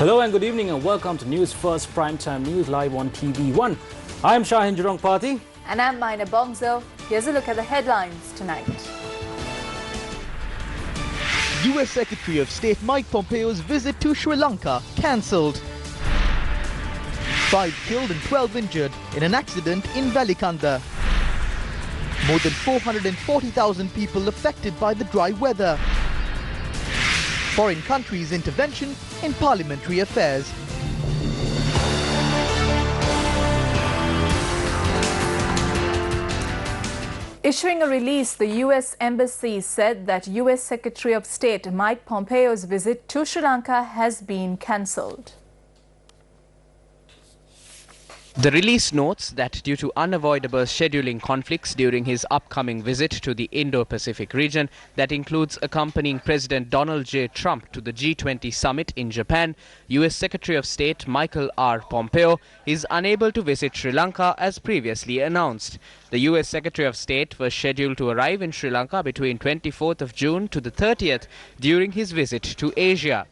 Hello and good evening and welcome to News First Primetime News live on TV1. I'm Shahin Jurong Party. And I'm Mina Bongzo. Here's a look at the headlines tonight. US Secretary of State Mike Pompeo's visit to Sri Lanka cancelled. 5 killed and 12 injured in an accident in Valikanda. More than 440,000 people affected by the dry weather. Foreign countries' intervention in parliamentary affairs. Issuing a release, the U.S. Embassy said that U.S. Secretary of State Mike Pompeo's visit to Sri Lanka has been cancelled. The release notes that due to unavoidable scheduling conflicts during his upcoming visit to the Indo-Pacific region that includes accompanying President Donald J. Trump to the G20 summit in Japan, U.S. Secretary of State Michael R. Pompeo is unable to visit Sri Lanka as previously announced. The U.S. Secretary of State was scheduled to arrive in Sri Lanka between 24th of June to the 30th during his visit to Asia.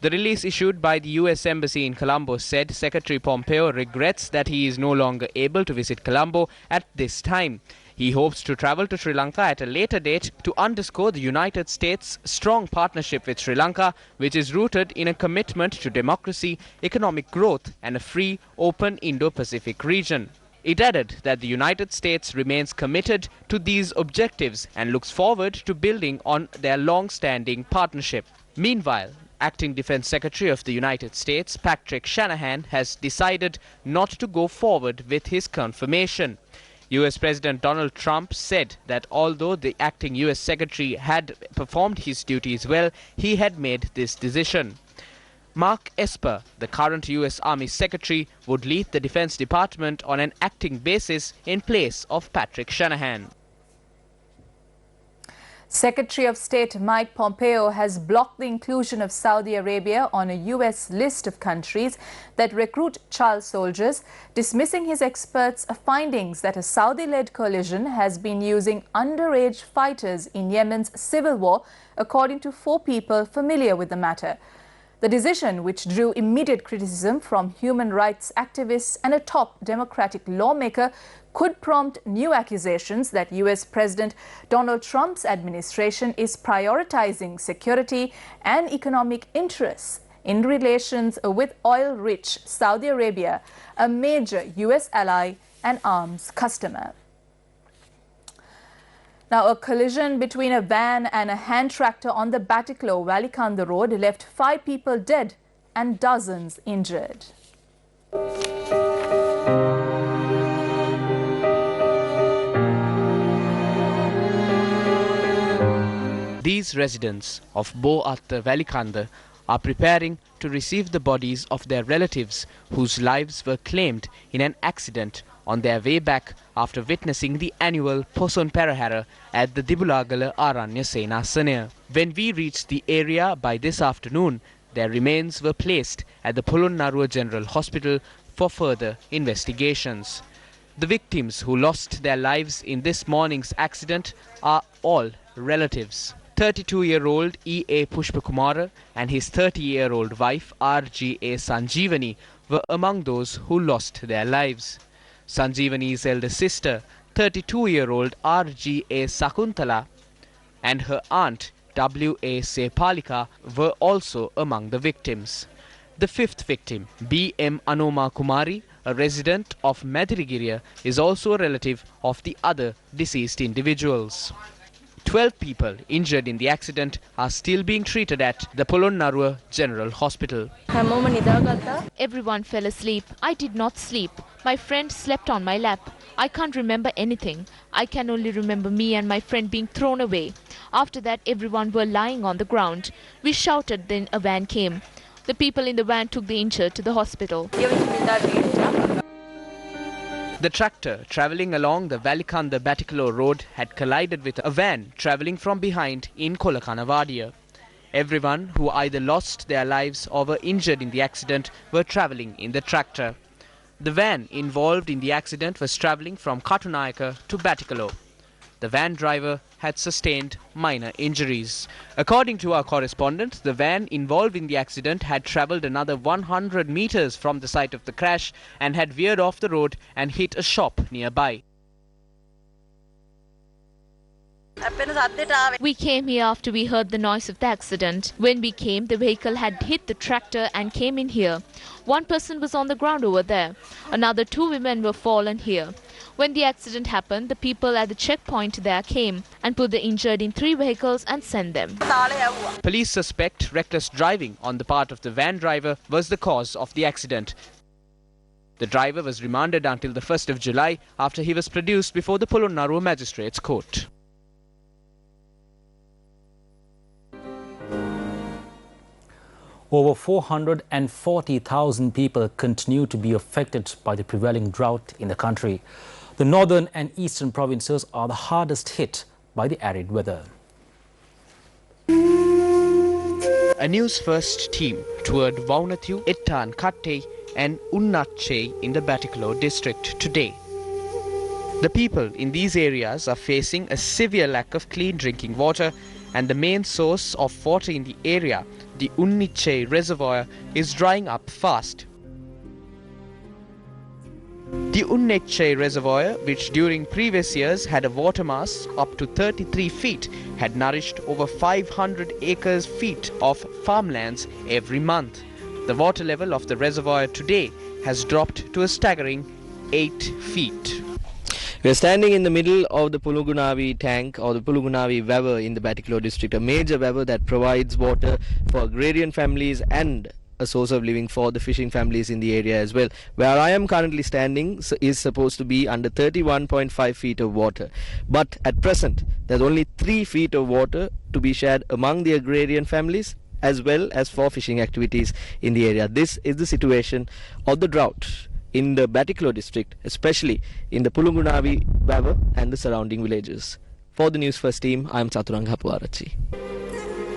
The release issued by the U.S. Embassy in Colombo said Secretary Pompeo regrets that he is no longer able to visit Colombo at this time. He hopes to travel to Sri Lanka at a later date to underscore the United States' strong partnership with Sri Lanka, which is rooted in a commitment to democracy, economic growth and a free, open Indo-Pacific region. It added that the United States remains committed to these objectives and looks forward to building on their long-standing partnership. Meanwhile, Acting Defense Secretary of the United States, Patrick Shanahan, has decided not to go forward with his confirmation. US President Donald Trump said that although the acting US Secretary had performed his duties well, he had made this decision. Mark Esper, the current US Army Secretary, would lead the Defense Department on an acting basis in place of Patrick Shanahan. Secretary of State Mike Pompeo has blocked the inclusion of Saudi Arabia on a U.S. list of countries that recruit child soldiers, dismissing his experts' findings that a Saudi-led coalition has been using underage fighters in Yemen's civil war, according to 4 people familiar with the matter. The decision, which drew immediate criticism from human rights activists and a top Democratic lawmaker, could prompt new accusations that U.S. President Donald Trump's administration is prioritizing security and economic interests in relations with oil-rich Saudi Arabia, a major U.S. ally and arms customer. Now, a collision between a van and a hand tractor on the Batticaloa-Valikanda road left 5 people dead and dozens injured. These residents of Bo'atta Valikanda are preparing to receive the bodies of their relatives whose lives were claimed in an accident on their way back after witnessing the annual Poson Perahara at the Dibulagala Aranya Senasanaya. When we reached the area by this afternoon, their remains were placed at the Polonnaruwa General Hospital for further investigations. The victims who lost their lives in this morning's accident are all relatives. 32-year-old E.A. Pushpakumara and his 30-year-old wife R.G.A. Sanjeevani were among those who lost their lives. Sanjeevani's elder sister, 32-year-old R.G.A. Sakuntala, and her aunt, W.A. Sepalika, were also among the victims. The 5th victim, B.M. Anoma Kumari, a resident of Madirigiriya, is also a relative of the other deceased individuals. 12 people injured in the accident are still being treated at the Polonnaruwa General Hospital. Everyone fell asleep. I did not sleep. My friend slept on my lap. I can't remember anything. I can only remember me and my friend being thrown away. After that, everyone were lying on the ground. We shouted, then a van came. The people in the van took the injured to the hospital. The tractor travelling along the Valikanda Batticaloa road had collided with a van travelling from behind in Kolakanavadia. Everyone who either lost their lives or were injured in the accident were travelling in the tractor. The van involved in the accident was travelling from Katunayaka to Batticaloa. The van driver had sustained minor injuries. According to our correspondent, the van involved in the accident had travelled another 100 meters from the site of the crash and had veered off the road and hit a shop nearby. We came here after we heard the noise of the accident. When we came, the vehicle had hit the tractor and came in here. One person was on the ground over there. Another 2 women were fallen here. When the accident happened, the people at the checkpoint there came and put the injured in 3 vehicles and sent them. Police suspect reckless driving on the part of the van driver was the cause of the accident. The driver was remanded until the 1st of July after he was produced before the Polonnaruwa Magistrates Court. Over 440,000 people continue to be affected by the prevailing drought in the country. The northern and eastern provinces are the hardest hit by the arid weather. A Newsfirst team toured Vaunathu, Ettan Katte and Unnache in the Batticaloa district today. The people in these areas are facing a severe lack of clean drinking water, and the main source of water in the area, the Unniche reservoir, is drying up fast. The Unniche reservoir, which during previous years had a water mass up to 33 feet, had nourished over 500 acres feet of farmlands every month. The water level of the reservoir today has dropped to a staggering 8 feet. We are standing in the middle of the Pulugunavi tank or the Pulugunavi weber in the Batticaloa district, a major weber that provides water for agrarian families and a source of living for the fishing families in the area as well. Where I am currently standing is supposed to be under 31.5 feet of water, but at present there's only 3 feet of water to be shared among the agrarian families as well as for fishing activities in the area. This is the situation of the drought in the Batticaloa district, especially in the Pulugunavi weber and the surrounding villages. For the Newsfirst team, I am Chaturanga Hapuarachi.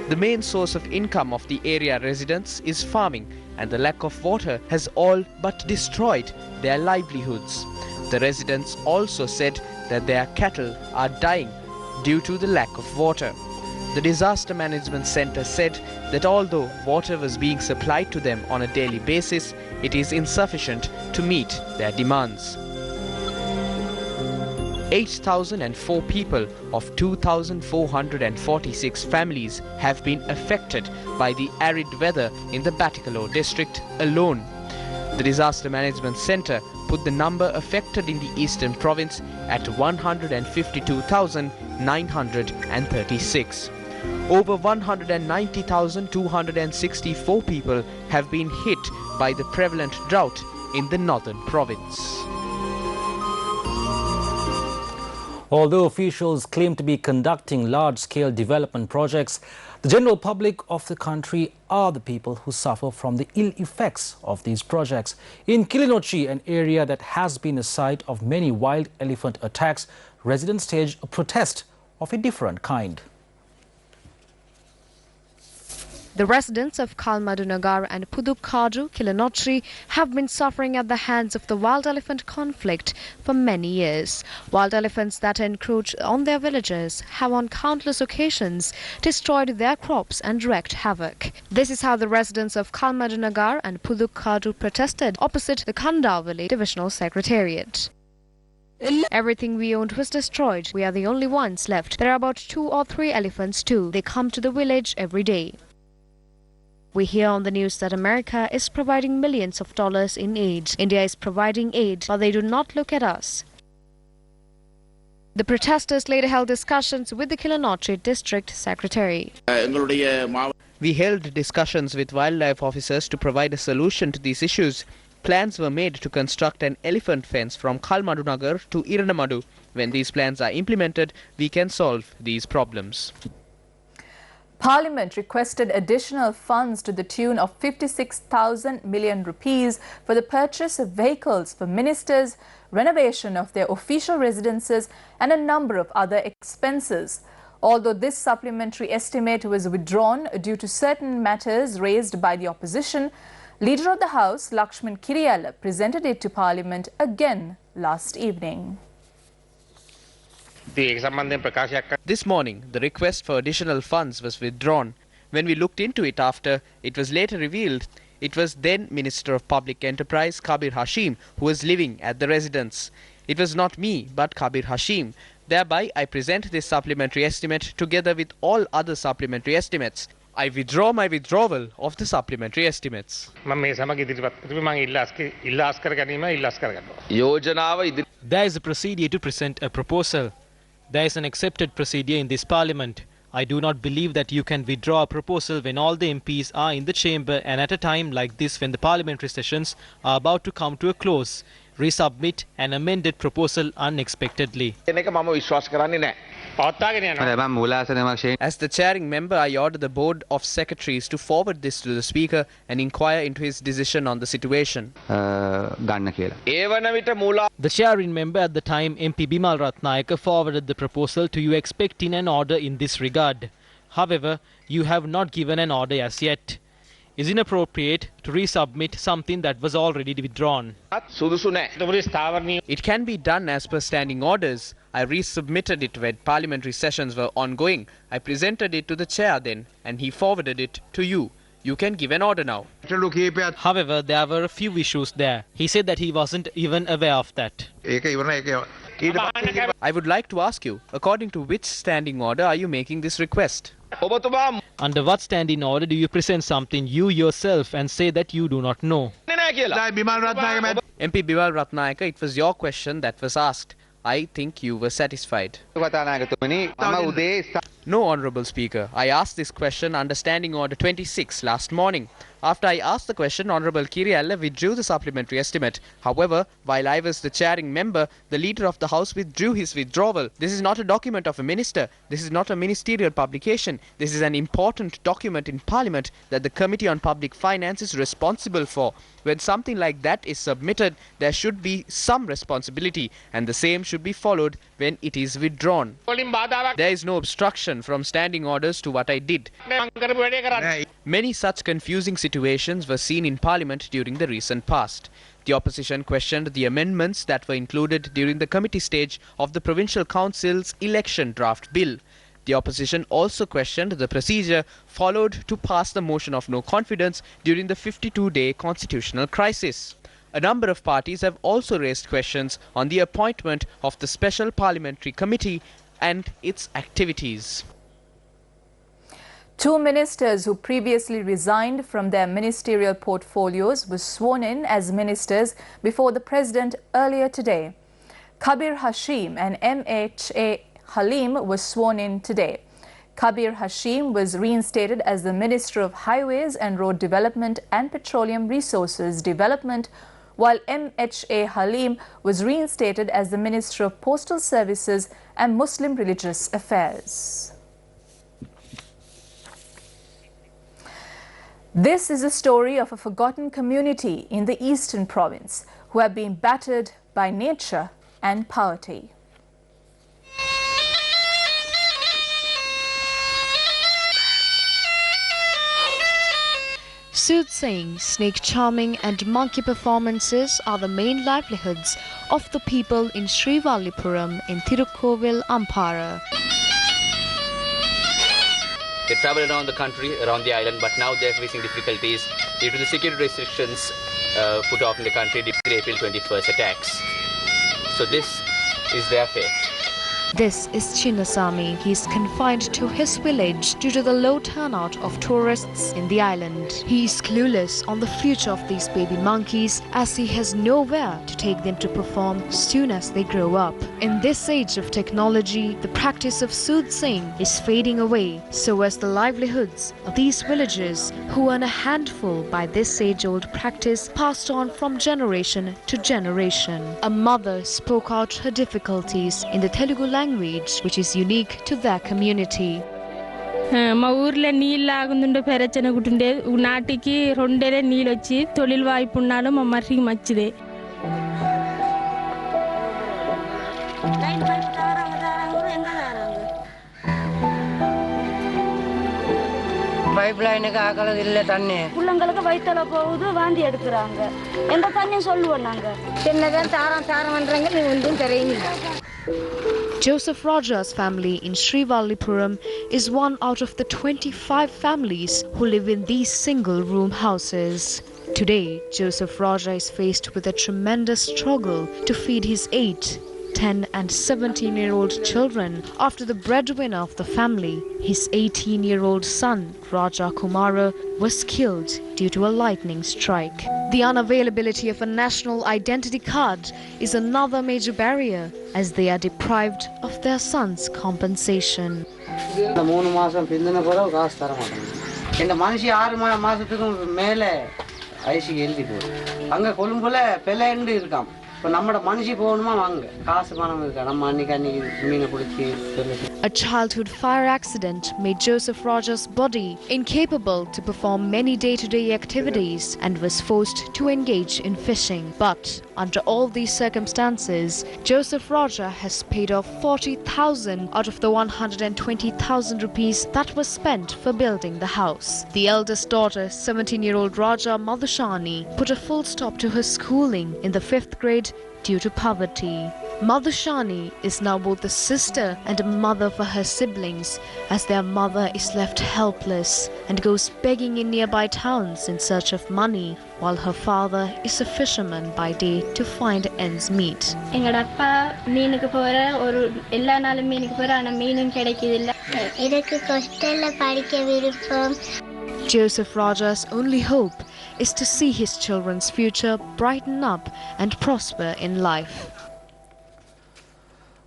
The main source of income of the area residents is farming, and the lack of water has all but destroyed their livelihoods. The residents also said that their cattle are dying due to the lack of water. The Disaster Management Centre said that although water was being supplied to them on a daily basis, it is insufficient to meet their demands. 8,004 people of 2,446 families have been affected by the arid weather in the Batticaloa district alone. The Disaster Management Centre put the number affected in the eastern province at 152,936. Over 190,264 people have been hit by the prevalent drought in the northern province. Although officials claim to be conducting large-scale development projects, the general public of the country are the people who suffer from the ill effects of these projects. In Kilinochi, an area that has been a site of many wild elephant attacks, residents staged a protest of a different kind. The residents of Kalmar Nagar and Pudukkadu, Kilinochi, have been suffering at the hands of the wild elephant conflict for many years. Wild elephants that encroach on their villages have on countless occasions destroyed their crops and wreaked havoc. This is how the residents of Kalmar Nagar and Pudukkadu protested opposite the Kandau village divisional secretariat. Everything we owned was destroyed. We are the only ones left. There are about 2 or 3 elephants too. They come to the village every day. We hear on the news that America is providing millions of dollars in aid. India is providing aid, but they do not look at us. The protesters later held discussions with the Kilinochi district secretary. We held discussions with wildlife officers to provide a solution to these issues. Plans were made to construct an elephant fence from Kalmar Nagar to Iranamadu. When these plans are implemented, we can solve these problems. Parliament requested additional funds to the tune of 56,000 million rupees for the purchase of vehicles for ministers, renovation of their official residences and a number of other expenses. Although this supplementary estimate was withdrawn due to certain matters raised by the opposition, Leader of the House, Lakshman Kiriyala, presented it to Parliament again last evening. This morning, the request for additional funds was withdrawn. When we looked into it after, it was later revealed it was then Minister of Public Enterprise Kabir Hashim who was living at the residence. It was not me, but Kabir Hashim. Thereby, I present this supplementary estimate together with all other supplementary estimates. I withdraw my withdrawal of the supplementary estimates. There is a procedure to present a proposal. There is an accepted procedure in this parliament. I do not believe that you can withdraw a proposal when all the MPs are in the chamber and at a time like this when the parliamentary sessions are about to come to a close. Resubmit an amended proposal unexpectedly. As the chairing member, I order the board of secretaries to forward this to the speaker and inquire into his decision on the situation. The chairing member at the time, MP Bimal Ratnayaka, forwarded the proposal to you expecting an order in this regard. However, you have not given an order as yet. Is inappropriate to resubmit something that was already withdrawn. It can be done as per standing orders. I resubmitted it when parliamentary sessions were ongoing. I presented it to the chair then and he forwarded it to you. You can give an order now. However, there were a few issues there. He said that he wasn't even aware of that. I would like to ask you, according to which standing order are you making this request? Under what standing order do you present something you yourself and say that you do not know? MP Bimal Ratnayaka, it was your question that was asked. I think you were satisfied. No, Honourable Speaker. I asked this question under Standing Order 26 last morning. After I asked the question, Honourable Kirialla withdrew the supplementary estimate. However, while I was the chairing member, the Leader of the House withdrew his withdrawal. This is not a document of a minister. This is not a ministerial publication. This is an important document in Parliament that the Committee on Public Finance is responsible for. When something like that is submitted, there should be some responsibility, and the same should be followed when it is withdrawn. There is no obstruction from standing orders to what I did. Many such confusing situations were seen in Parliament during the recent past. The opposition questioned the amendments that were included during the committee stage of the Provincial Council's election draft bill. The opposition also questioned the procedure followed to pass the motion of no confidence during the 52-day constitutional crisis. A number of parties have also raised questions on the appointment of the Special Parliamentary Committee and its activities. Two ministers who previously resigned from their ministerial portfolios were sworn in as ministers before the President earlier today. Kabir Hashim and MHA Halim were sworn in today. Kabir Hashim was reinstated as the Minister of Highways and Road Development and Petroleum Resources Development, while MHA Halim was reinstated as the Minister of Postal Services and Muslim Religious Affairs. This is a story of a forgotten community in the Eastern Province who have been battered by nature and poverty. Soothsaying, snake charming and monkey performances are the main livelihoods of the people in Srivallipuram in Tirukkovil, Ampara. They travel around the country, around the island, but now they are facing difficulties due to the security restrictions put off in the country due to the April 21st attacks. So this is their fate. This is Chinnasamy. He is confined to his village due to the low turnout of tourists in the island. He is clueless on the future of these baby monkeys as he has nowhere to take them to perform soon as they grow up. In this age of technology, the practice of soothsaying is fading away, so as the livelihoods of these villagers who earn a handful by this age-old practice passed on from generation to generation. A mother spoke out her difficulties in the Telugu language, which is unique to their community. మా ఊర్లో నీళ్ళు ఆగుందుండే పెరచన గుట్టుండే నాటికి రెండేలే నీళ్ళు వచ్చి తొలిల్ వాయిపు ఉన్నాడు మా మర్రికి మచ్చిదే pipe லைனுக்கு ஆகல இல்ல தண்ணி புள்ளங்களுக்கு வயித்துல போகுது வாந்தி எடுக்கறாங்க எந்த தண்ணி சொல்லுவோம் நாங்க என்னதான் தாரம் தாரம் பண்றங்க நீ ஒன்றும் தெரியல Joseph Raja's family in Srivallipuram is one out of the 25 families who live in these single-room houses. Today, Joseph Raja is faced with a tremendous struggle to feed his 8, 10 and 17-year-old children after the breadwinner of the family, his 18-year-old son Raja Kumara, was killed due to a lightning strike. The unavailability of a national identity card is another major barrier as they are deprived of their son's compensation. A childhood fire accident made Joseph Raja's body incapable to perform many day-to-day activities and was forced to engage in fishing. But under all these circumstances, Joseph Raja has paid off 40,000 out of the 120,000 rupees that was spent for building the house. The eldest daughter, 17-year-old Raja Madhushani, put a full stop to her schooling in the 5th grade due to poverty. Madhushani is now both a sister and a mother for her siblings, as their mother is left helpless and goes begging in nearby towns in search of money, while her father is a fisherman by day to find ends meet. Joseph Raja's only hope is to see his children's future brighten up and prosper in life.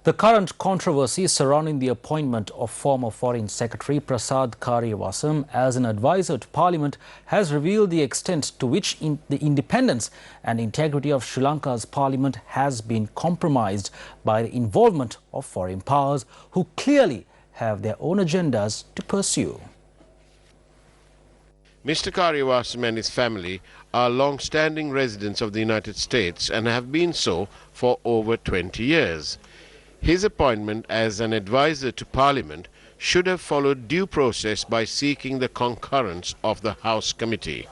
The current controversy surrounding the appointment of former Foreign Secretary Prasad Kariyavasam as an advisor to Parliament has revealed the extent to which the independence and integrity of Sri Lanka's Parliament has been compromised by the involvement of foreign powers who clearly have their own agendas to pursue. Mr. Kariyavasam and his family are long-standing residents of the United States and have been so for over 20 years. His appointment as an advisor to Parliament should have followed due process by seeking the concurrence of the House Committee.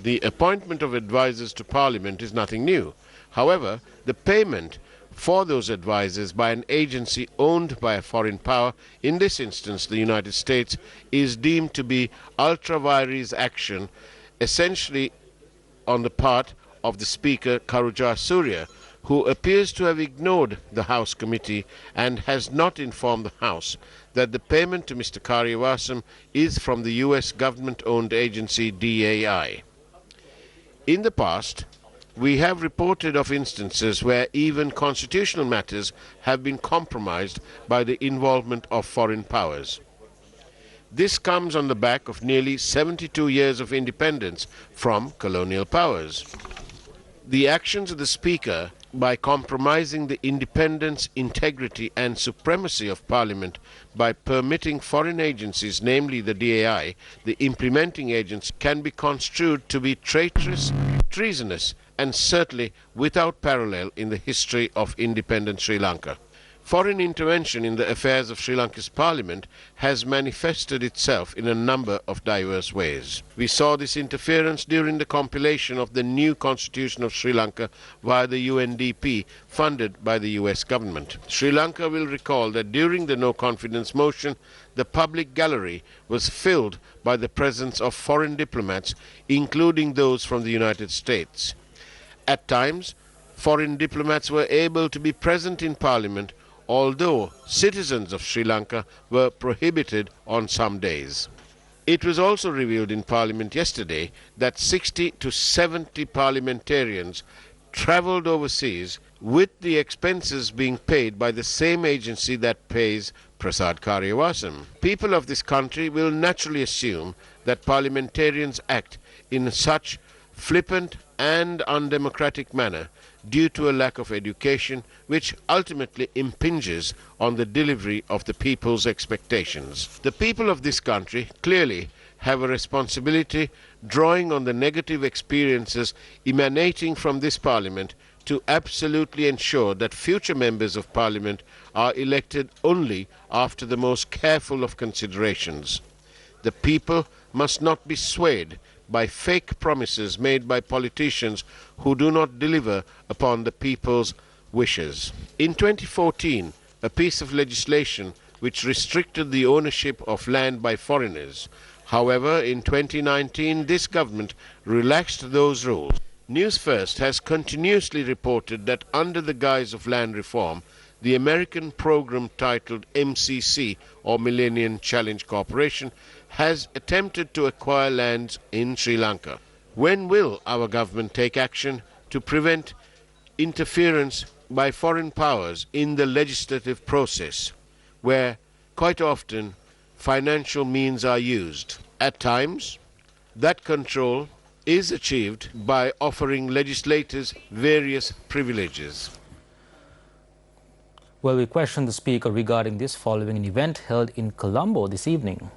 The appointment of advisors to Parliament is nothing new. However, the payment for those advisors by an agency owned by a foreign power, in this instance the United States, is deemed to be ultra vires action, essentially on the part of the Speaker Karuja Surya, who appears to have ignored the House Committee and has not informed the House that the payment to Mr. Kariyavasam is from the US government-owned agency DAI. In the past, we have reported of instances where even constitutional matters have been compromised by the involvement of foreign powers. This comes on the back of nearly 72 years of independence from colonial powers. The actions of the Speaker, by compromising the independence, integrity and supremacy of Parliament by permitting foreign agencies, namely the DAI, the implementing agency, can be construed to be traitorous, treasonous and certainly without parallel in the history of independent Sri Lanka. Foreign intervention in the affairs of Sri Lanka's Parliament has manifested itself in a number of diverse ways. We saw this interference during the compilation of the new constitution of Sri Lanka via the UNDP, funded by the US government. Sri Lanka will recall that during the no confidence motion, the public gallery was filled by the presence of foreign diplomats, including those from the United States. At times, foreign diplomats were able to be present in Parliament, although citizens of Sri Lanka were prohibited on some days. It was also revealed in Parliament yesterday that 60 to 70 parliamentarians travelled overseas with the expenses being paid by the same agency that pays Prasad Kariyavasam. People of this country will naturally assume that parliamentarians act in such flippant and undemocratic manner due to a lack of education, which ultimately impinges on the delivery of the people's expectations. The people of this country clearly have a responsibility, drawing on the negative experiences emanating from this Parliament, to absolutely ensure that future members of Parliament are elected only after the most careful of considerations. The people must not be swayed by fake promises made by politicians who do not deliver upon the people's wishes. In 2014, a piece of legislation which restricted the ownership of land by foreigners. However, in 2019, this government relaxed those rules. Newsfirst has continuously reported that under the guise of land reform, the American program titled MCC, or Millennium Challenge Corporation, has attempted to acquire lands in Sri Lanka. When will our government take action to prevent interference by foreign powers in the legislative process, where quite often financial means are used? At times, that control is achieved by offering legislators various privileges. Well, we questioned the Speaker regarding this following an event held in Colombo this evening.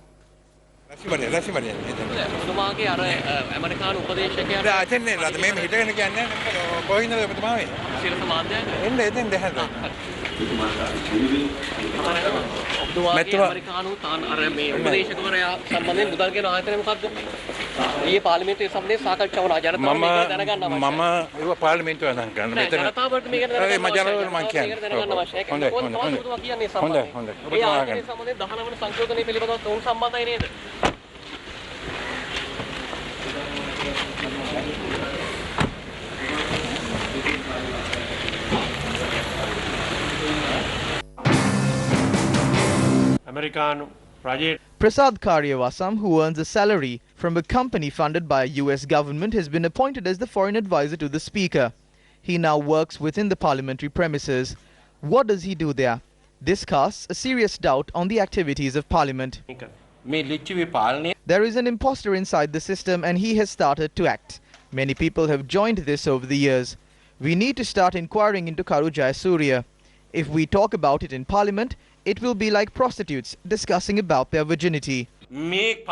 Prasad Karyavasam, who earns a salary from a company funded by a US government, has been appointed as the foreign advisor to the Speaker. He now works within the parliamentary premises. What does he do there? This casts a serious doubt on the activities of Parliament. There is an imposter inside the system and he has started to act. Many people have joined this over the years. We need to start inquiring into Karu Jayasuriya. If we talk about it in Parliament, it will be like prostitutes discussing about their virginity. We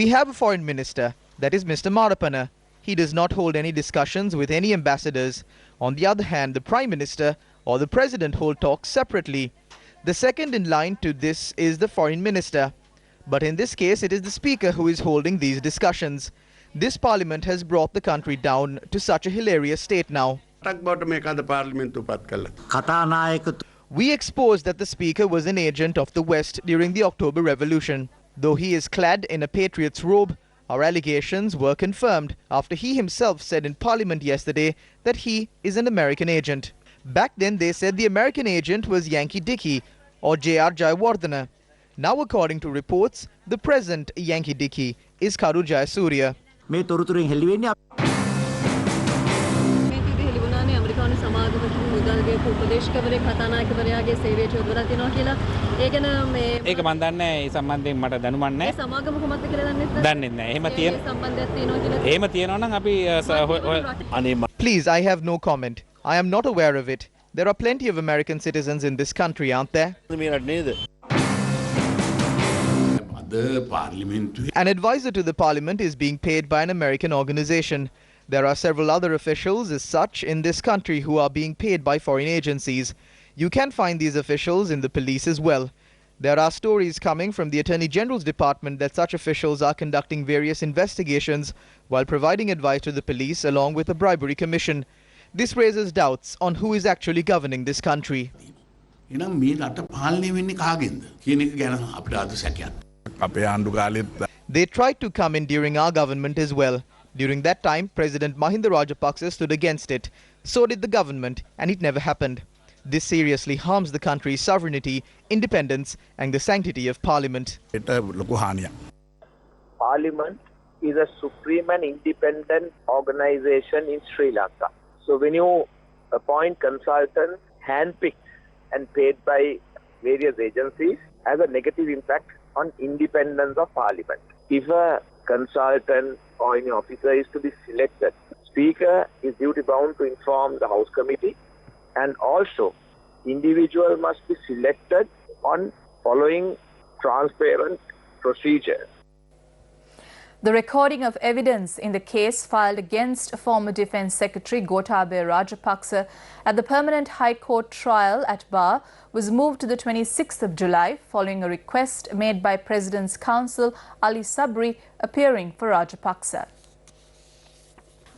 have a foreign minister, that is Mr. Marapana. He does not hold any discussions with any ambassadors. On the other hand, the Prime Minister or the President hold talks separately. The second in line to this is the Foreign Minister. But in this case, it is the Speaker who is holding these discussions. This Parliament has brought the country down to such a hilarious state now. We exposed that the Speaker was an agent of the West during the October Revolution. Though he is clad in a patriot's robe, our allegations were confirmed after he himself said in Parliament yesterday that he is an American agent. Back then they said the American agent was Yankee Dickey or J.R. Jayawardena. Now according to reports, the present Yankee Dickey is Karu Jayasuriya. Please, I have no comment. I am not aware of it. There are plenty of American citizens in this country, aren't there? An advisor to the Parliament is being paid by an American organization. There are several other officials as such in this country who are being paid by foreign agencies. You can find these officials in the police as well. There are stories coming from the Attorney General's Department that such officials are conducting various investigations while providing advice to the police along with a bribery commission. This raises doubts on who is actually governing this country. They tried to come in during our government as well. During that time, President Mahinda Rajapaksa stood against it. So did the government, and it never happened. This seriously harms the country's sovereignty, independence, and the sanctity of Parliament. Parliament is a supreme and independent organization in Sri Lanka. So when you appoint consultants, handpicked and paid by various agencies, has a negative impact on independence of Parliament. If a consultant or any officer is to be selected, Speaker is duty bound to inform the House Committee, and also individual must be selected on following transparent procedures. The recording of evidence in the case filed against former Defence Secretary Gotabaya Rajapaksa at the Permanent High Court trial at Bar was moved to the 26th of July following a request made by President's counsel Ali Sabri appearing for Rajapaksa.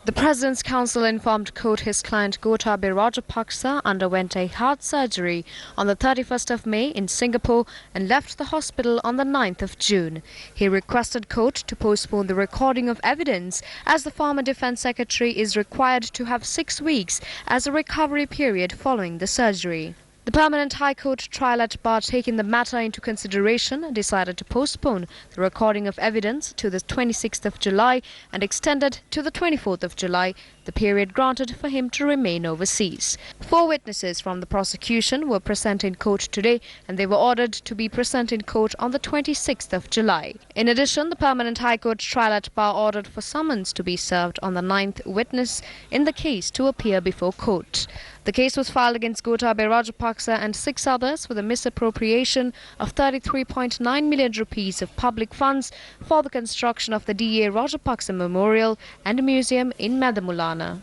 The President's Counsel informed court his client Gotabaya Rajapaksa underwent a heart surgery on the 31st of May in Singapore and left the hospital on the 9th of June. He requested court to postpone the recording of evidence as the former Defence Secretary is required to have 6 weeks as a recovery period following the surgery. The Permanent High Court trial at Bar, taking the matter into consideration, decided to postpone the recording of evidence to the 26th of July and extended to the 24th of July, the period granted for him to remain overseas. 4 witnesses from the prosecution were present in court today and they were ordered to be present in court on the 26th of July. In addition, the Permanent High Court trial at Bar ordered for summons to be served on the 9th witness in the case to appear before court. The case was filed against Gotabaya Rajapaksa and 6 others for the misappropriation of 33.9 million rupees of public funds for the construction of the D.A. Rajapaksa Memorial and Museum in Medamulana.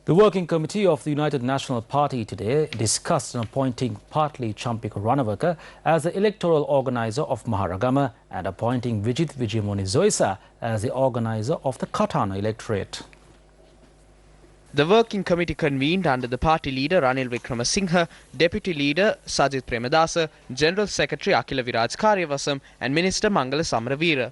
The Working Committee of the United National Party today discussed appointing Partli Champika Ranawaka as the electoral organizer of Maharagama and appointing Vijit Vijayamuni Zoisa as the organizer of the Katana electorate. The working committee convened under the party leader Ranil Wickramasinghe, deputy leader Sajith Premadasa, general secretary Akila Viraj Karyavasam and minister Mangala Samaraveera.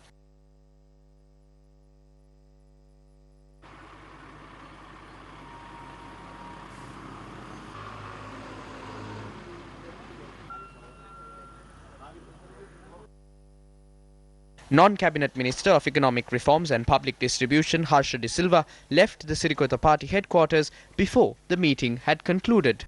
Non-cabinet minister of economic reforms and public distribution Harsha De Silva left the Sirikota party headquarters before the meeting had concluded.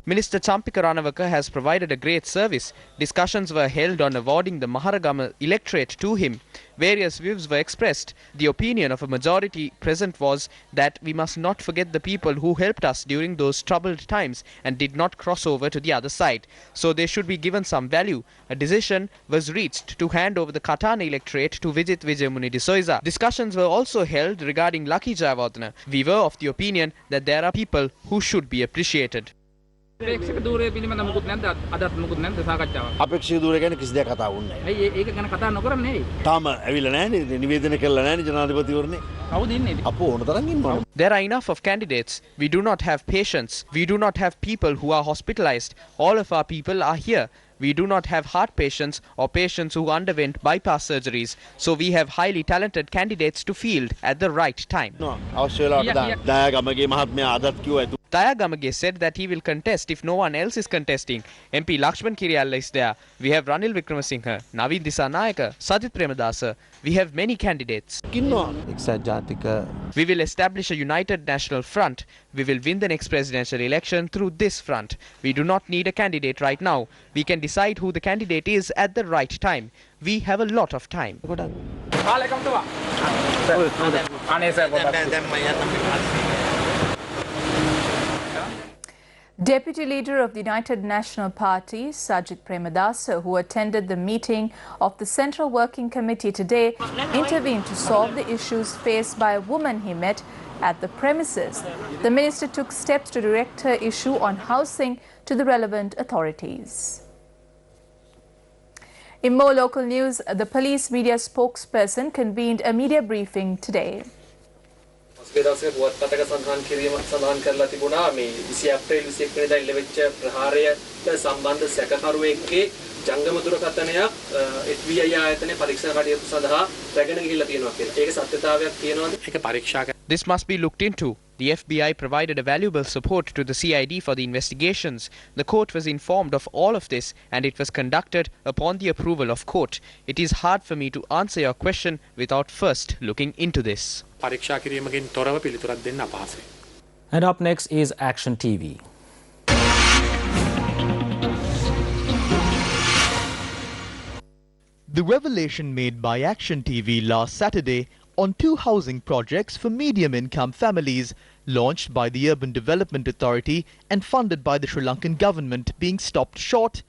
Minister Champika Ranawaka has provided a great service. Discussions were held on awarding the Maharagama electorate to him. Various views were expressed. The opinion of a majority present was that we must not forget the people who helped us during those troubled times and did not cross over to the other side. So they should be given some value. A decision was reached to hand over the Katana electorate to Vijit Vijayamuni D'Souza. Discussions were also held regarding Lucky Jayawardena. We were of the opinion that there are people who should be appreciated. අපේක්ෂක ධූරය පිළිබඳ මොකුත් නැද්ද අදත් මොකුත් නැද්ද සාකච්ඡාවක් අපේක්ෂක ධූරය ගැන කිසි දෙයක් කතා වුණේ නැහැ. ඇයි ඒක ගැන කතා නොකරන්නේ ඇයි? තාම ඇවිල්ලා නැහැනේ නිවේදනය කළා නැහැනේ ජනාධිපතිවරණේ. කවුද ඉන්නේ? අපෝ ඕන තරම් ඉන්නවා. There are enough of candidates. We do not have patients. We do not have people who are hospitalized. All of our people are here. We do not have heart patients or patients who underwent bypass surgeries. So we have highly talented candidates to field at the right time. Dayagamage said that he will contest if no one else is contesting. MP Lakshman Kiriyalla is there. We have Ranil Wickramasinghe, Naveen Disanayaka, Sajith Premadasa. We have many candidates. We will establish a united national front. We will win the next presidential election through this front. We do not need a candidate right now. We can decide who the candidate is at the right time. We have a lot of time. Deputy Leader of the United National Party, Sajith Premadasa, who attended the meeting of the Central Working Committee today, intervened to solve the issues faced by a woman he met at the premises. The minister took steps to direct her issue on housing to the relevant authorities. In more local news, the police media spokesperson convened a media briefing today. දවසේ පුවත්පතක සඳහන් කරලා තිබුණා මේ 20 අප්‍රේල් 21 වෙනිදා ඉල්ලවෙච්ච ප්‍රහාරයට සම්බන්ධ සැකකරුවෙක්ගේ ජංගම දුරකථනයක් FBI ආයතනයේ පරීක්ෂා කටයුතු සඳහා රැගෙන ගිහිල්ලා තියෙනවා කියලා. ඒක සත්‍යතාවයක් තියෙනවද? ඒක පරීක්ෂා This must be looked into. The FBI provided a valuable support to the CID for the investigations. The court was informed of all of this and it was conducted upon the approval of court. It is hard for me to answer your question without first looking into this. And up next is Action TV. The revelation made by Action TV last Saturday on 2 housing projects for medium-income families launched by the Urban Development Authority and funded by the Sri Lankan government being stopped short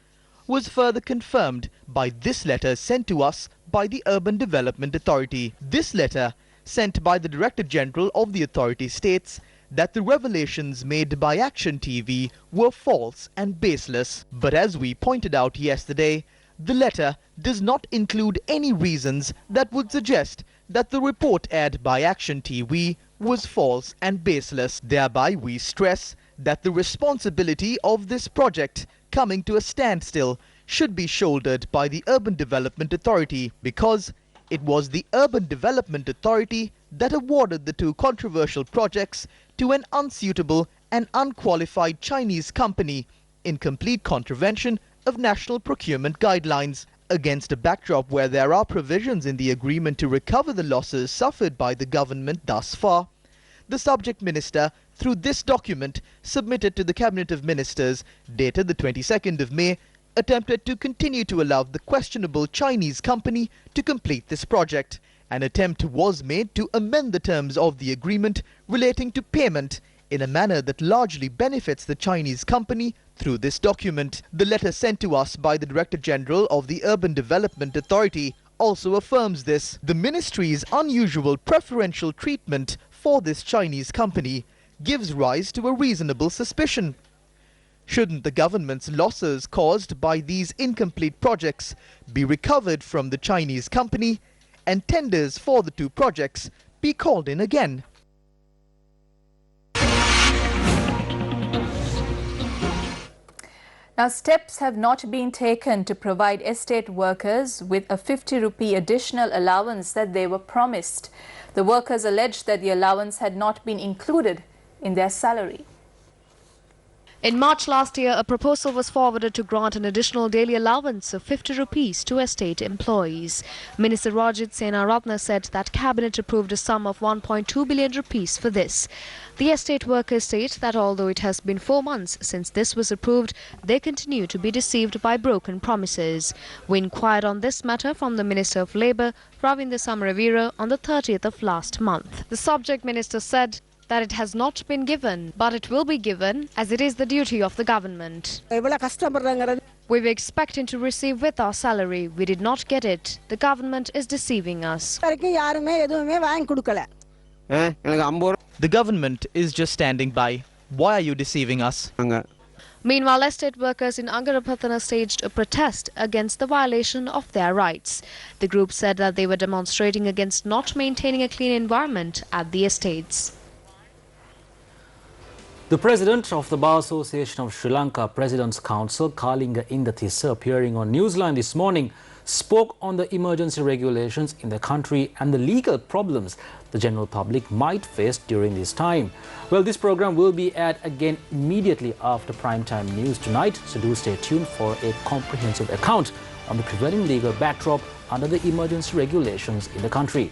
was further confirmed by this letter sent to us by the Urban Development Authority. This letter, sent by the Director General of the authority, states that the revelations made by Action TV were false and baseless. But as we pointed out yesterday, the letter does not include any reasons that would suggest that the report aired by Action TV was false and baseless. Thereby we stress that the responsibility of this project coming to a standstill should be shouldered by the Urban Development Authority, because it was the Urban Development Authority that awarded the two controversial projects to an unsuitable and unqualified Chinese company in complete contravention of national procurement guidelines, against a backdrop where there are provisions in the agreement to recover the losses suffered by the government thus far. The subject minister, through this document submitted to the Cabinet of Ministers dated the 22nd of May, attempted to continue to allow the questionable Chinese company to complete this project. An attempt was made to amend the terms of the agreement relating to payment in a manner that largely benefits the Chinese company through this document. The letter sent to us by the Director General of the Urban Development Authority also affirms this. The ministry's unusual preferential treatment for this Chinese company gives rise to a reasonable suspicion. Shouldn't the government's losses caused by these incomplete projects be recovered from the Chinese company and tenders for the two projects be called in again? Now, steps have not been taken to provide estate workers with a 50 rupee additional allowance that they were promised. The workers alleged that the allowance had not been included in their salary. In March last year, a proposal was forwarded to grant an additional daily allowance of 50 rupees to estate employees. Minister Rajit Senaratne said that Cabinet approved a sum of 1.2 billion rupees for this. The estate workers state that although it has been 4 months since this was approved, they continue to be deceived by broken promises. We inquired on this matter from the Minister of Labour, Ravinda Samaravira, on the 30th of last month. The subject minister said that it has not been given, but it will be given as it is the duty of the government. We were expecting to receive with our salary. We did not get it. The government is deceiving us. The government is just standing by. Why are you deceiving us? Meanwhile, estate workers in Angarapatana staged a protest against the violation of their rights. The group said that they were demonstrating against not maintaining a clean environment at the estates. The President of the Bar Association of Sri Lanka, President's Council, Kalinga Indathissa, appearing on Newsline this morning, spoke on the emergency regulations in the country and the legal problems the general public might face during this time. Well, this program will be aired again immediately after primetime news tonight, so do stay tuned for a comprehensive account on the prevailing legal backdrop under the emergency regulations in the country.